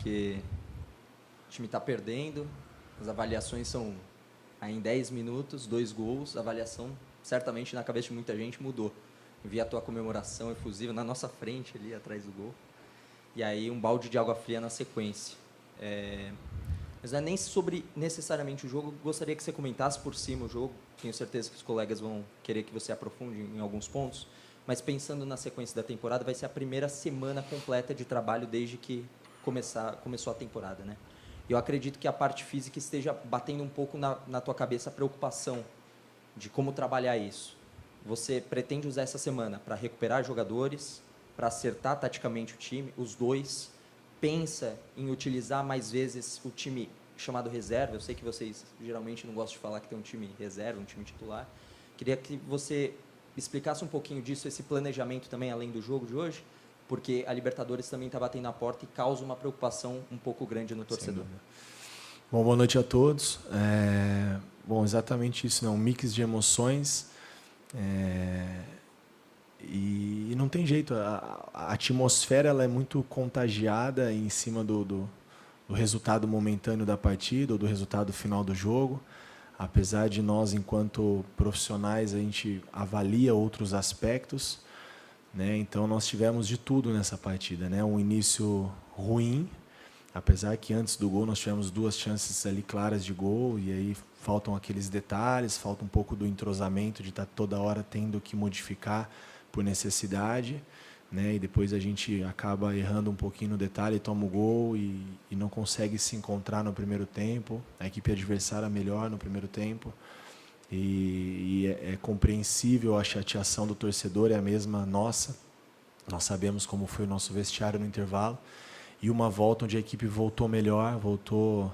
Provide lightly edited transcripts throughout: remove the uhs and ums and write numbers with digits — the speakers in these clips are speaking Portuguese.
porque o time está perdendo, as avaliações são aí em 10 minutos, 2 gols, a avaliação certamente na cabeça de muita gente mudou. Eu vi a tua comemoração efusiva na nossa frente ali, atrás do gol. E aí um balde de água fria na sequência. Mas não é nem sobre necessariamente o jogo, gostaria que você comentasse por cima o jogo, tenho certeza que os colegas vão querer que você aprofunde em alguns pontos, mas pensando na sequência da temporada, vai ser a primeira semana completa de trabalho desde que começou a temporada, né? Eu acredito que a parte física esteja batendo um pouco na tua cabeça a preocupação de como trabalhar isso. Você pretende usar essa semana para recuperar jogadores, para acertar taticamente o time, os dois? Pensa em utilizar mais vezes o time chamado reserva? Eu sei que vocês geralmente não gostam de falar que tem um time reserva, um time titular. Queria que você explicasse um pouquinho disso, esse planejamento também, além do jogo de hoje, porque a Libertadores também está batendo na porta e causa uma preocupação um pouco grande no torcedor. Bom, boa noite a todos. Bom, exatamente isso, né? Um mix de emoções. E não tem jeito, a atmosfera ela é muito contagiada em cima do resultado momentâneo da partida ou do resultado final do jogo. Apesar de nós, enquanto profissionais, a gente avalia outros aspectos, né? Então nós tivemos de tudo nessa partida, né? Um início ruim, apesar que antes do gol nós tivemos 2 chances ali claras de gol, e aí faltam aqueles detalhes, falta um pouco do entrosamento de estar toda hora tendo que modificar por necessidade, né? E depois a gente acaba errando um pouquinho no detalhe, toma o gol e não consegue se encontrar no primeiro tempo. A equipe adversária melhor no primeiro tempo. E é compreensível a chateação do torcedor, é a mesma nossa. Nós sabemos como foi o nosso vestiário no intervalo. E uma volta onde a equipe voltou melhor, voltou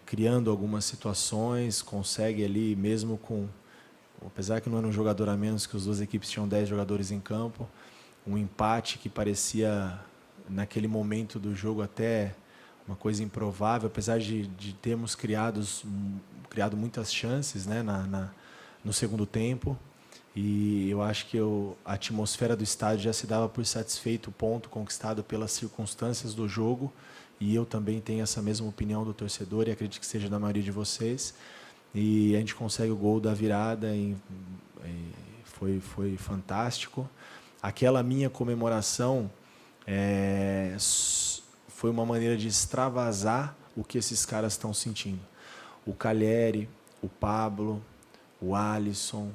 criando algumas situações, consegue ali, mesmo com... Apesar que não era um jogador a menos, que as 2 equipes tinham 10 jogadores em campo, um empate que parecia, naquele momento do jogo, até uma coisa improvável, apesar de termos criado muitas chances, né, no segundo tempo. E eu acho que a atmosfera do estádio já se dava por satisfeito o ponto conquistado pelas circunstâncias do jogo, e eu também tenho essa mesma opinião do torcedor, e acredito que seja da maioria de vocês. E a gente consegue o gol da virada, e foi fantástico. Aquela minha comemoração foi uma maneira de extravasar o que esses caras estão sentindo. O Calheri, o Pablo, o Alisson,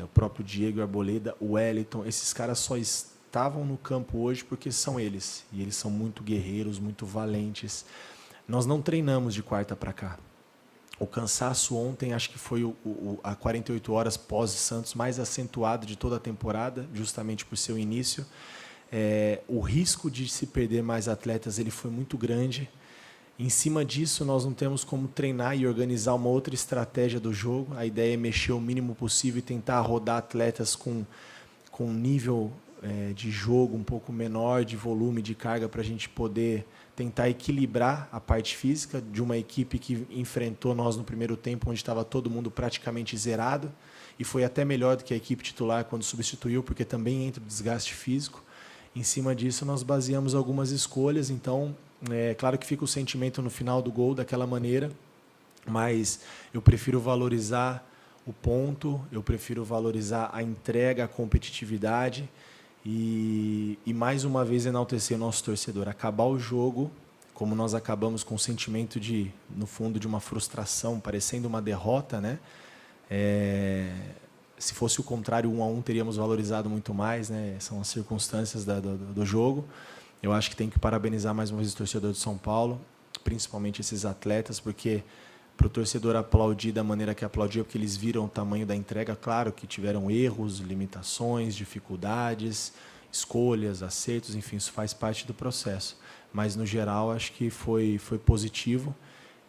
o próprio Diego Arboleda, o Wellington, esses caras só estavam no campo hoje porque são eles. E eles são muito guerreiros, muito valentes. Nós não treinamos de quarta para cá. O cansaço ontem, acho que foi a 48 horas pós-Santos mais acentuado de toda a temporada, justamente por seu início. O risco de se perder mais atletas ele foi muito grande. Em cima disso, nós não temos como treinar e organizar uma outra estratégia do jogo. A ideia é mexer o mínimo possível e tentar rodar atletas com um nível de jogo um pouco menor, de volume, de carga, para a gente poder tentar equilibrar a parte física de uma equipe que enfrentou nós no primeiro tempo, onde estava todo mundo praticamente zerado, e foi até melhor do que a equipe titular quando substituiu, porque também entra o desgaste físico. Em cima disso, nós baseamos algumas escolhas. Então, claro que fica o sentimento no final do gol daquela maneira, mas eu prefiro valorizar o ponto, eu prefiro valorizar a entrega, a competitividade e mais uma vez enaltecer o nosso torcedor. Acabar o jogo, como nós acabamos, com o sentimento de, no fundo, de uma frustração, parecendo uma derrota, né? Se fosse o contrário, 1-1, teríamos valorizado muito mais, né? São as circunstâncias do jogo. Eu acho que tem que parabenizar mais uma vez o torcedor de São Paulo, principalmente esses atletas, porque para o torcedor aplaudir da maneira que aplaudiu, porque eles viram o tamanho da entrega. Claro que tiveram erros, limitações, dificuldades, escolhas, acertos, enfim, isso faz parte do processo. Mas, no geral, acho que foi positivo.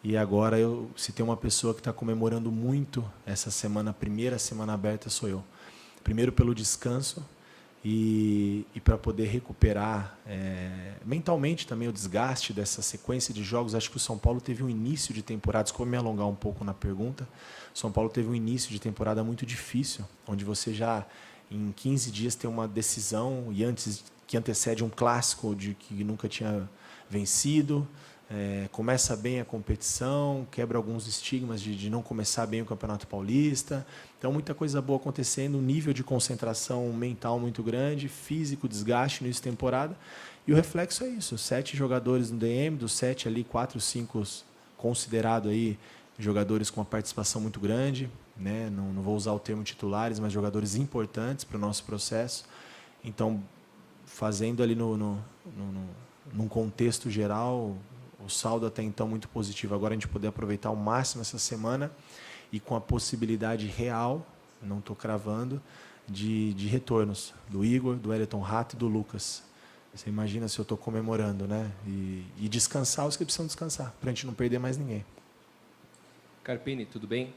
E agora, se tem uma pessoa que está comemorando muito essa semana, a primeira semana aberta, sou eu. Primeiro pelo descanso e para poder recuperar mentalmente também o desgaste dessa sequência de jogos. Acho que o São Paulo teve um início de temporada, desculpa me alongar um pouco na pergunta, o São Paulo teve um início de temporada muito difícil, onde você já em 15 dias tem uma decisão, e antes que antecede um clássico de que nunca tinha vencido, começa bem a competição, quebra alguns estigmas de não começar bem o Campeonato Paulista. Então, muita coisa boa acontecendo, um nível de concentração mental muito grande, físico, desgaste no início de temporada. E o reflexo é isso, 7 jogadores no DM, dos 7 ali, 4, 5 considerados aí jogadores com uma participação muito grande, né? Não vou usar o termo titulares, mas jogadores importantes para o nosso processo. Então, fazendo ali num contexto geral, o saldo até então muito positivo. Agora a gente poder aproveitar ao máximo essa semana e com a possibilidade real, não estou cravando, de retornos do Igor, do Elton Rato e do Lucas. Você imagina se eu estou comemorando, né? E descansar os que precisam descansar, para a gente não perder mais ninguém. Carpini, tudo bem?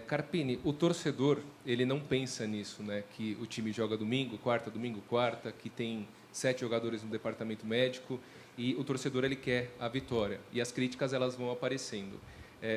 Carpini, o torcedor, ele não pensa nisso, né? Que o time joga domingo, quarta, que tem 7 jogadores no departamento médico e o torcedor ele quer a vitória. E as críticas elas vão aparecendo.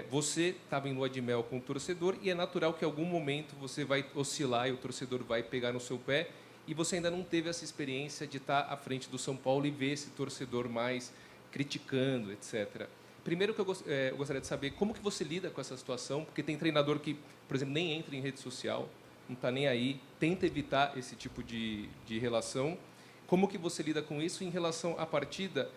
Você estava em lua de mel com o torcedor e é natural que em algum momento você vai oscilar e o torcedor vai pegar no seu pé e você ainda não teve essa experiência de estar à frente do São Paulo e ver esse torcedor mais criticando, etc. Primeiro que eu gostaria de saber como que você lida com essa situação, porque tem treinador que, por exemplo, nem entra em rede social, não está nem aí, tenta evitar esse tipo de relação. Como que você lida com isso? Em relação à partida,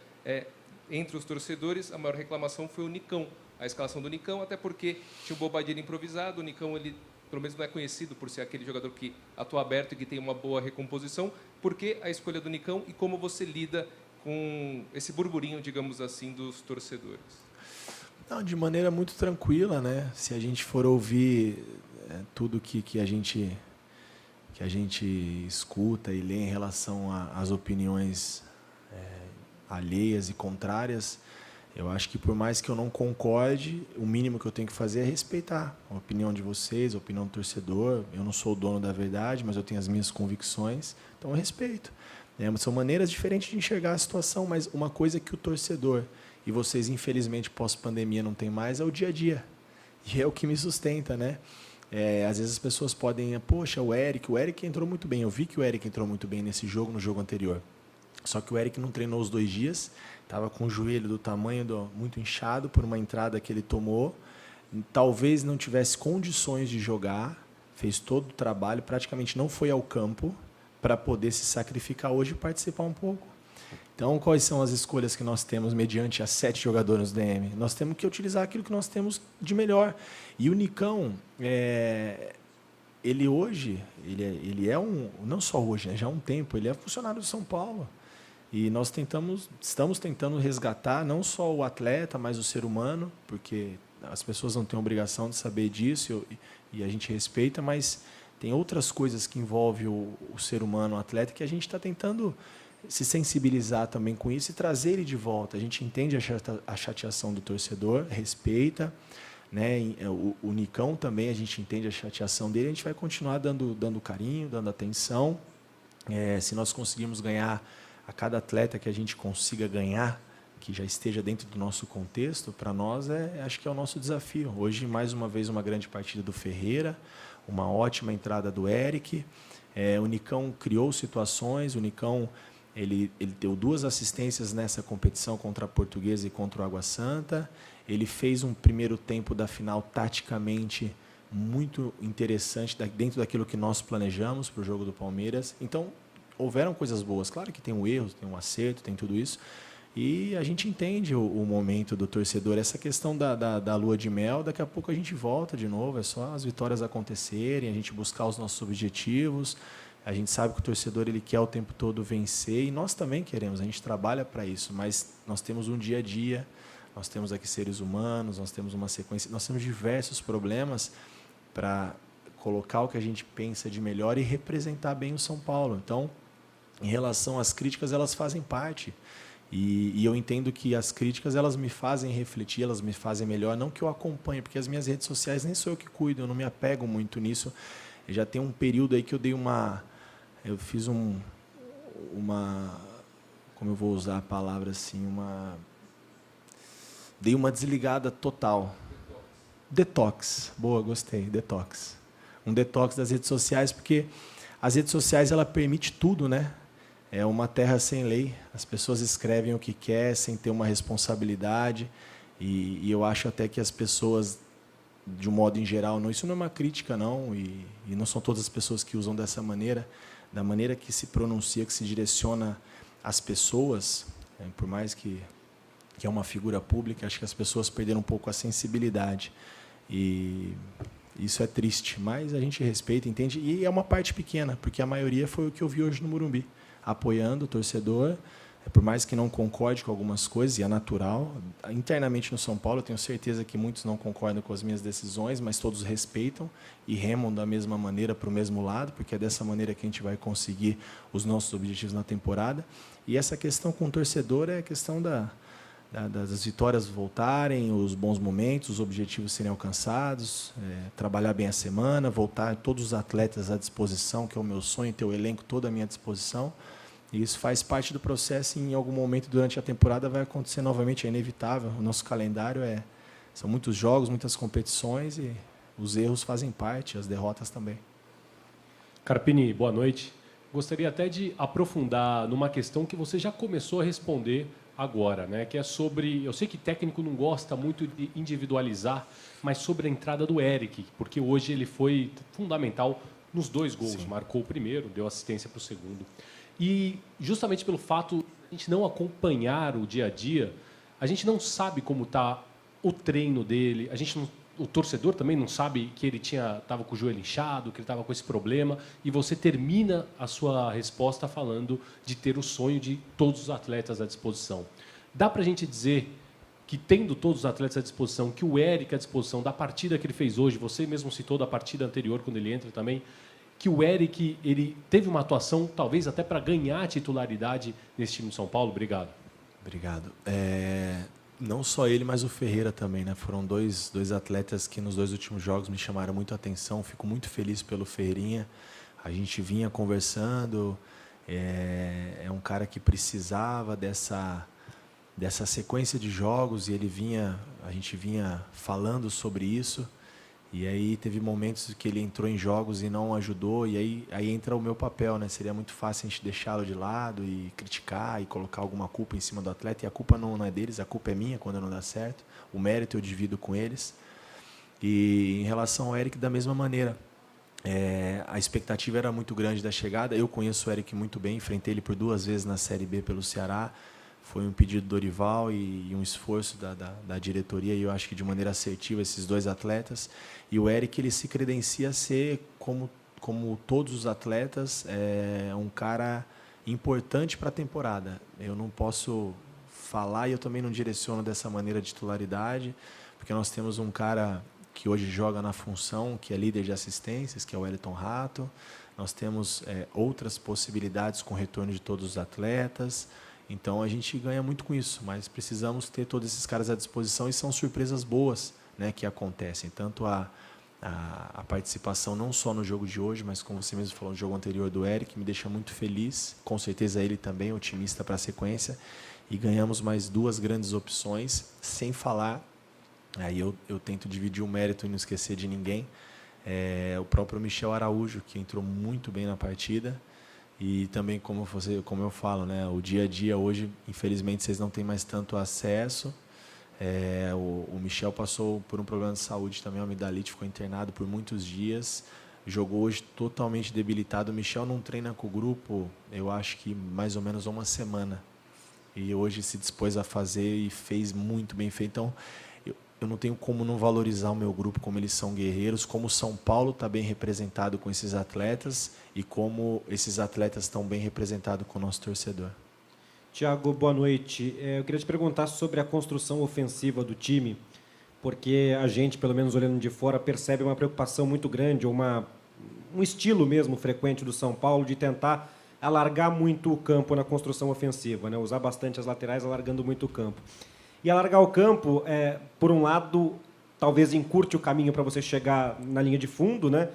entre os torcedores, a maior reclamação foi o Nicão, a escalação do Nicão, até porque tinha o Bobadilla improvisado, o Nicão, ele pelo menos não é conhecido por ser aquele jogador que atua aberto e que tem uma boa recomposição. Por que a escolha do Nicão e como você lida com esse burburinho, digamos assim, dos torcedores? Não, de maneira muito tranquila, né? Se a gente for ouvir tudo que a gente escuta e lê em relação às opiniões alheias e contrárias, eu acho que por mais que eu não concorde, o mínimo que eu tenho que fazer é respeitar a opinião de vocês, a opinião do torcedor. Eu não sou o dono da verdade, mas eu tenho as minhas convicções, então eu respeito. São maneiras diferentes de enxergar a situação, mas uma coisa que o torcedor, e vocês infelizmente pós-pandemia não tem mais, é o dia a dia. E é o que me sustenta, né? Às vezes as pessoas podem, poxa, o Eric entrou muito bem. Eu vi que o Eric entrou muito bem nesse jogo, no jogo anterior. Só que o Eric não treinou os 2 dias, estava com o joelho do tamanho muito inchado por uma entrada que ele tomou. Talvez não tivesse condições de jogar, fez todo o trabalho, praticamente não foi ao campo para poder se sacrificar hoje e participar um pouco. Então, quais são as escolhas que nós temos mediante as 7 jogadores do DM? Nós temos que utilizar aquilo que nós temos de melhor. E o Nicão, ele hoje, ele é não só hoje, né, já há um tempo, ele é funcionário do São Paulo. E nós estamos tentando resgatar não só o atleta, mas o ser humano, porque as pessoas não têm obrigação de saber disso e a gente respeita, mas tem outras coisas que envolvem o ser humano, o atleta, que a gente está tentando se sensibilizar também com isso e trazer ele de volta. A gente entende a chateação do torcedor, respeita, né? O Nicão também, a gente entende a chateação dele, a gente vai continuar dando carinho, dando atenção. Se nós conseguirmos ganhar a cada atleta que a gente consiga ganhar, que já esteja dentro do nosso contexto, para nós acho que é o nosso desafio. Hoje, mais uma vez, uma grande partida do Ferreira, uma ótima entrada do Eric. O Nicão criou situações, o Nicão ele deu 2 assistências nessa competição contra a Portuguesa e contra o Água Santa. Ele fez um primeiro tempo da final taticamente muito interessante, dentro daquilo que nós planejamos para o jogo do Palmeiras. Então, houveram coisas boas. Claro que tem um erro, tem um acerto, tem tudo isso. E a gente entende o momento do torcedor. Essa questão da lua de mel, daqui a pouco a gente volta de novo. É só as vitórias acontecerem, a gente buscar os nossos objetivos. A gente sabe que o torcedor ele quer o tempo todo vencer e nós também queremos. A gente trabalha para isso, mas nós temos um dia a dia, nós temos aqui seres humanos, nós temos uma sequência, nós temos diversos problemas para colocar o que a gente pensa de melhor e representar bem o São Paulo. Então, em relação às críticas, elas fazem parte. E eu entendo que as críticas elas me fazem refletir, elas me fazem melhor, não que eu acompanhe, porque as minhas redes sociais nem sou eu que cuido, eu não me apego muito nisso. Eu já tem um período aí que eu fiz como eu vou usar a palavra assim, dei uma desligada total. Detox. Boa, gostei, detox. Um detox das redes sociais, porque as redes sociais ela permite tudo, né? é uma terra sem lei. As pessoas escrevem o que quer sem ter uma responsabilidade. E eu acho até que as pessoas, de um modo em geral, isso não é uma crítica, não, e não são todas as pessoas que usam dessa maneira, da maneira que se pronuncia, que se direciona às pessoas, por mais que é uma figura pública, acho que as pessoas perderam um pouco a sensibilidade. E isso é triste, mas a gente respeita, entende, e é uma parte pequena, porque a maioria foi o que eu vi hoje no Morumbi, apoiando o torcedor, por mais que não concorde com algumas coisas, e é natural. Internamente no São Paulo, eu tenho certeza que muitos não concordam com as minhas decisões, mas todos respeitam e remam da mesma maneira para o mesmo lado, porque é dessa maneira que a gente vai conseguir os nossos objetivos na temporada. E essa questão com o torcedor é a questão das vitórias voltarem, os bons momentos, os objetivos serem alcançados, trabalhar bem a semana, voltar todos os atletas à disposição, que é o meu sonho, ter o elenco todo à minha disposição. E isso faz parte do processo e em algum momento durante a temporada vai acontecer novamente, é inevitável. O nosso calendário são muitos jogos, muitas competições e os erros fazem parte, as derrotas também. Carpini, boa noite. Gostaria até de aprofundar numa questão que você já começou a responder agora, né? Que é sobre, eu sei que técnico não gosta muito de individualizar, mas sobre a entrada do Eric, porque hoje ele foi fundamental nos 2 gols. Sim. Marcou o primeiro, deu assistência para o segundo. E justamente pelo fato de a gente não acompanhar o dia a dia, a gente não sabe como está o treino dele, o torcedor também não sabe que ele estava com o joelho inchado, que ele estava com esse problema, e você termina a sua resposta falando de ter o sonho de todos os atletas à disposição. Dá para a gente dizer que, tendo todos os atletas à disposição, que o Eric à disposição da partida que ele fez hoje, você mesmo citou da partida anterior, quando ele entra também, que o Eric ele teve uma atuação, talvez até para ganhar a titularidade nesse time de São Paulo? Obrigado. Obrigado. Não só ele, mas o Ferreira também, né? Foram dois atletas que nos 2 últimos jogos me chamaram muito a atenção. Fico muito feliz pelo Ferreirinha. A gente vinha conversando. É um cara que precisava dessa sequência de jogos e a gente vinha falando sobre isso. E aí teve momentos que ele entrou em jogos e não ajudou, e aí entra o meu papel, né? Seria muito fácil a gente deixá-lo de lado e criticar e colocar alguma culpa em cima do atleta, e a culpa não é deles, a culpa é minha quando não dá certo, o mérito eu divido com eles. E em relação ao Eric, da mesma maneira, a expectativa era muito grande da chegada. Eu conheço o Eric muito bem, enfrentei ele por 2 vezes na Série B pelo Ceará. Foi um pedido do Dorival e um esforço da diretoria, e eu acho que de maneira assertiva, esses 2 atletas. E o Eric, ele se credencia a ser, como todos os atletas, um cara importante para a temporada. Eu não posso falar e eu também não direciono dessa maneira de titularidade, porque nós temos um cara que hoje joga na função, que é líder de assistências, que é o Wellington Rato. Nós temos outras possibilidades com o retorno de todos os atletas. Então, a gente ganha muito com isso, mas precisamos ter todos esses caras à disposição, e são surpresas boas, né, que acontecem. Tanto a participação não só no jogo de hoje, mas como você mesmo falou, no jogo anterior do Eric, me deixa muito feliz. Com certeza ele também, otimista para a sequência. E ganhamos mais 2 grandes opções, sem falar, aí eu tento dividir o mérito e não esquecer de ninguém, o próprio Michel Araújo, que entrou muito bem na partida. E também, como eu falo, né, o dia a dia hoje, infelizmente, vocês não têm mais tanto acesso. O Michel passou por um problema de saúde também, uma amidalite, ficou internado por muitos dias. Jogou hoje totalmente debilitado. O Michel não treina com o grupo, eu acho que mais ou menos 1 semana. E hoje se dispôs a fazer e fez muito bem feito. Então, eu não tenho como não valorizar o meu grupo, como eles são guerreiros, como o São Paulo está bem representado com esses atletas e como esses atletas estão bem representados com o nosso torcedor. Thiago, boa noite. Eu queria te perguntar sobre a construção ofensiva do time, porque a gente, pelo menos olhando de fora, percebe uma preocupação muito grande, um estilo mesmo frequente do São Paulo de tentar alargar muito o campo na construção ofensiva, né? Usar bastante as laterais, alargando muito o campo. E alargar o campo, por um lado, talvez encurte o caminho para você chegar na linha de fundo, né?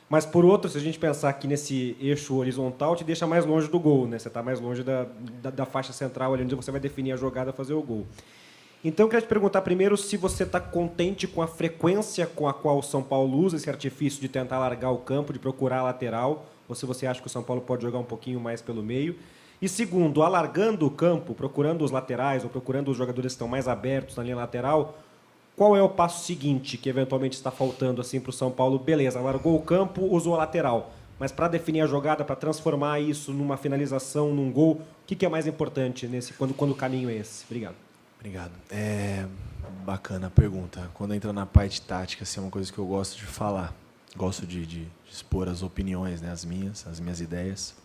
Mas, por outro, se a gente pensar aqui nesse eixo horizontal, te deixa mais longe do gol, né? Você está mais longe da faixa central, ali onde você vai definir a jogada, fazer o gol. Então, eu queria te perguntar primeiro se você está contente com a frequência com a qual o São Paulo usa esse artifício de tentar alargar o campo, de procurar a lateral, ou se você acha que o São Paulo pode jogar um pouquinho mais pelo meio. E segundo, alargando o campo, procurando os laterais ou procurando os jogadores que estão mais abertos na linha lateral, qual é o passo seguinte que eventualmente está faltando assim para o São Paulo? Beleza, largou o campo, usou a lateral. Mas para definir a jogada, para transformar isso numa finalização, num gol, o que é mais importante quando o caminho é esse? Obrigado. Obrigado. Bacana a pergunta. Quando entra na parte tática, assim, é uma coisa que eu gosto de falar. Gosto de expor as opiniões, né, as minhas ideias.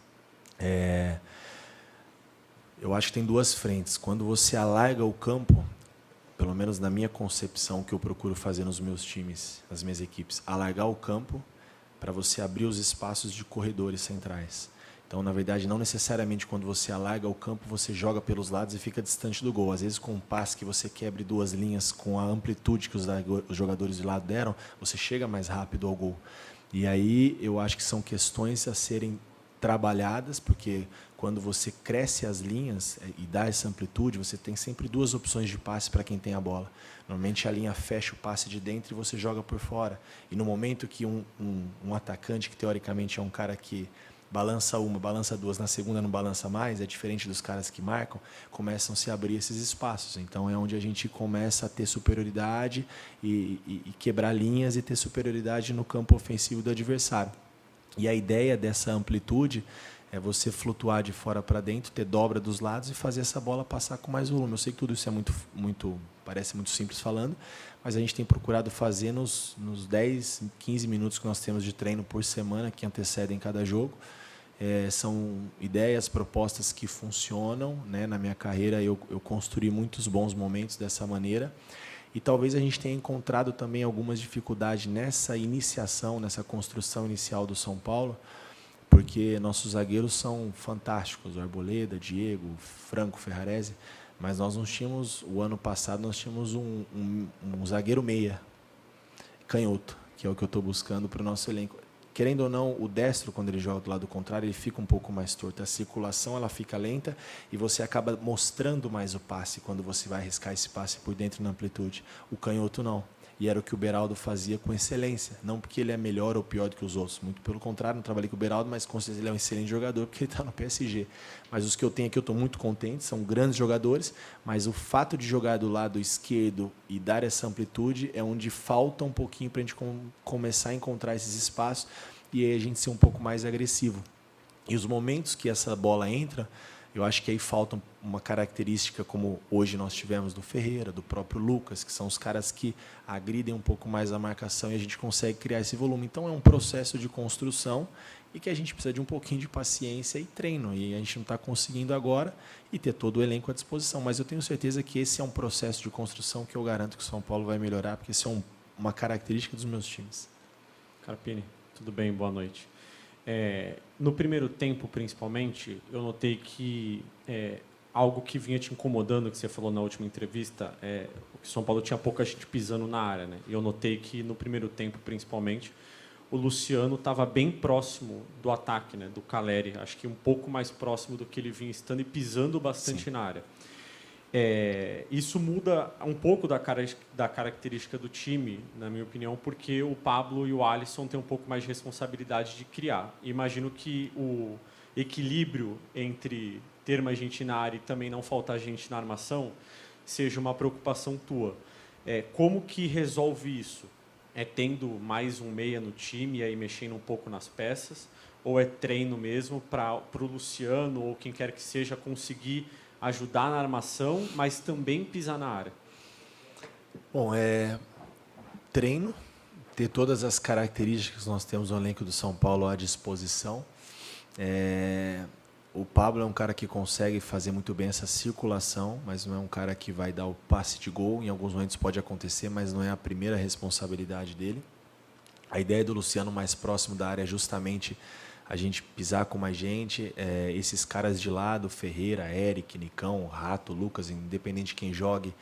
Eu acho que tem duas frentes. Quando você alarga o campo, pelo menos na minha concepção, que eu procuro fazer nos meus times, nas minhas equipes, alargar o campo para você abrir os espaços de corredores centrais. Então, na verdade, não necessariamente quando você alarga o campo, você joga pelos lados e fica distante do gol. Às vezes, com um passe que você quebre duas linhas com a amplitude que os jogadores de lado deram, você chega mais rápido ao gol. E aí, eu acho que são questões a serem trabalhadas, porque quando você cresce as linhas e dá essa amplitude, você tem sempre duas opções de passe para quem tem a bola. Normalmente a linha fecha o passe de dentro e você joga por fora. E no momento que um atacante, que teoricamente é um cara que balança uma, balança duas, na segunda não balança mais, é diferente dos caras que marcam, começam a se abrir esses espaços. Então é onde a gente começa a ter superioridade e quebrar linhas e ter superioridade no campo ofensivo do adversário. E a ideia dessa amplitude é você flutuar de fora para dentro, ter dobra dos lados e fazer essa bola passar com mais volume. Eu sei que tudo isso é parece muito simples falando, mas a gente tem procurado fazer nos 10, 15 minutos que nós temos de treino por semana, que antecedem cada jogo. São ideias, propostas que funcionam, né? Na minha carreira eu construí muitos bons momentos dessa maneira. E talvez a gente tenha encontrado também algumas dificuldades nessa iniciação, nessa construção inicial do São Paulo, porque nossos zagueiros são fantásticos, o Arboleda, Diego, Franco, Ferrarese, mas nós não tínhamos, o ano passado, nós tínhamos um zagueiro meia, canhoto, que é o que eu estou buscando para o nosso elenco. Querendo ou não, o destro, quando ele joga do lado contrário, ele fica um pouco mais torto. A circulação ela fica lenta e você acaba mostrando mais o passe quando você vai arriscar esse passe por dentro na amplitude. O canhoto não. E era o que o Beraldo fazia com excelência. Não porque ele é melhor ou pior do que os outros. Muito pelo contrário, não trabalhei com o Beraldo, mas com certeza ele é um excelente jogador porque ele está no PSG. Mas os que eu tenho aqui eu estou muito contente, são grandes jogadores, mas o fato de jogar do lado esquerdo e dar essa amplitude é onde falta um pouquinho para a gente começar a encontrar esses espaços e aí a gente ser um pouco mais agressivo. E os momentos que essa bola entra, eu acho que aí falta uma característica como hoje nós tivemos do Ferreira, do próprio Lucas, que são os caras que agridem um pouco mais a marcação e a gente consegue criar esse volume. Então é um processo de construção e que a gente precisa de um pouquinho de paciência e treino. E a gente não está conseguindo agora e ter todo o elenco à disposição. Mas eu tenho certeza que esse é um processo de construção que eu garanto que o São Paulo vai melhorar, porque isso é uma característica dos meus times. Carpini, tudo bem? Boa noite. No primeiro tempo, principalmente, eu notei que algo que vinha te incomodando, que você falou na última entrevista, que o São Paulo tinha pouca gente pisando na área, né? E eu notei que no primeiro tempo, principalmente, o Luciano estava bem próximo do ataque, né? Do Calleri, acho que um pouco mais próximo do que ele vinha estando e pisando bastante na área. Isso muda um pouco da característica do time, na minha opinião, porque o Pablo e o Alisson têm um pouco mais de responsabilidade de criar. Imagino que o equilíbrio entre ter mais gente na área e também não faltar gente na armação seja uma preocupação tua. Como que resolve isso? Tendo mais um meia no time e aí mexendo um pouco nas peças? Ou é treino mesmo para o Luciano ou quem quer que seja conseguir ajudar na armação, mas também pisar na área? Bom, treino, ter todas as características que nós temos no elenco do São Paulo à disposição. O Pablo é um cara que consegue fazer muito bem essa circulação, mas não é um cara que vai dar o passe de gol. Em alguns momentos pode acontecer, mas não é a primeira responsabilidade dele. A ideia do Luciano mais próximo da área é justamente a gente pisar com mais gente, esses caras de lado, Ferreira, Eric, Nicão, Rato, Lucas, independente de quem jogue,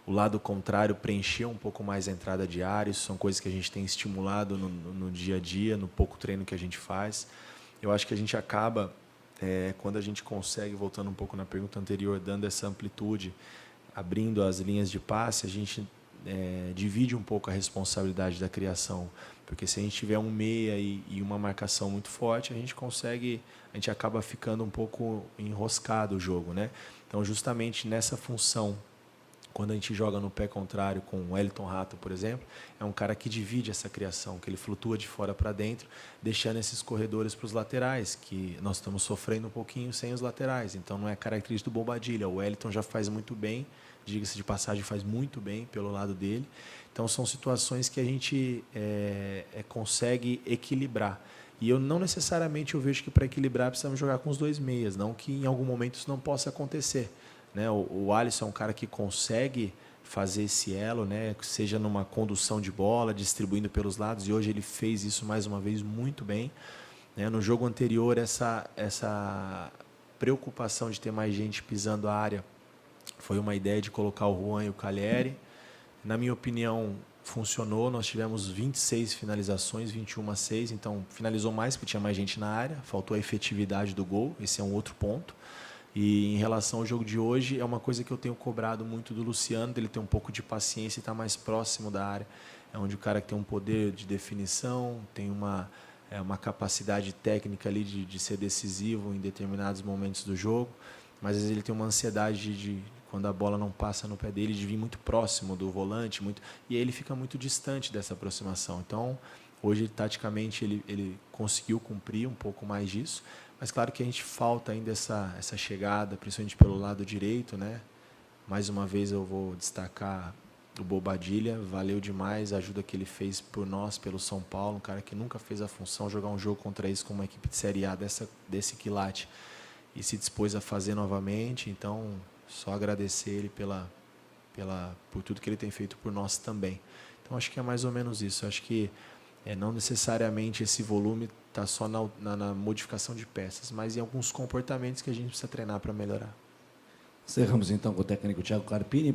o lado contrário, preencher um pouco mais a entrada de área. Isso são coisas que a gente tem estimulado no dia a dia, no pouco treino que a gente faz. Eu acho que a gente acaba, quando a gente consegue, voltando um pouco na pergunta anterior, dando essa amplitude, abrindo as linhas de passe, a gente divide um pouco a responsabilidade da criação, porque se a gente tiver um meia e uma marcação muito forte, a gente acaba ficando um pouco enroscado o jogo, né? Então, justamente nessa função, quando a gente joga no pé contrário com o Wellington Rato, por exemplo, é um cara que divide essa criação, que ele flutua de fora para dentro, deixando esses corredores para os laterais, que nós estamos sofrendo um pouquinho sem os laterais. Então, não é característica do Bobadilla. O Wellington já faz muito bem, diga-se de passagem, faz muito bem pelo lado dele. Então, são situações que a gente consegue equilibrar. E eu não necessariamente eu vejo que para equilibrar precisamos jogar com os dois meias, não que em algum momento isso não possa acontecer. Né? O Alisson é um cara que consegue fazer esse elo, né? Seja numa condução de bola, distribuindo pelos lados, e hoje ele fez isso mais uma vez muito bem. Né? No jogo anterior, essa preocupação de ter mais gente pisando a área foi uma ideia de colocar o Juan e o Calleri. Na minha opinião, funcionou. Nós tivemos 26 finalizações, 21-6, então finalizou mais porque tinha mais gente na área, faltou a efetividade do gol, esse é um outro ponto. E em relação ao jogo de hoje, é uma coisa que eu tenho cobrado muito do Luciano, dele ter um pouco de paciência e estar mais próximo da área. É onde o cara que tem um poder de definição, tem uma capacidade técnica ali de ser decisivo em determinados momentos do jogo, mas às vezes ele tem uma ansiedade de quando a bola não passa no pé dele, de vir muito próximo do volante, e aí ele fica muito distante dessa aproximação. Então, hoje, taticamente, ele conseguiu cumprir um pouco mais disso, mas claro que a gente falta ainda essa chegada, principalmente pelo lado direito, né? Mais uma vez eu vou destacar o Bobadilla, valeu demais a ajuda que ele fez por nós, pelo São Paulo, um cara que nunca fez a função, jogar um jogo contra isso com uma equipe de Série A desse quilate, e se dispôs a fazer novamente. Então, só agradecer ele por tudo que ele tem feito por nós também. Então, acho que é mais ou menos isso. Acho que não necessariamente esse volume está só na modificação de peças, mas em alguns comportamentos que a gente precisa treinar para melhorar. Encerramos então com o técnico Thiago Carpini.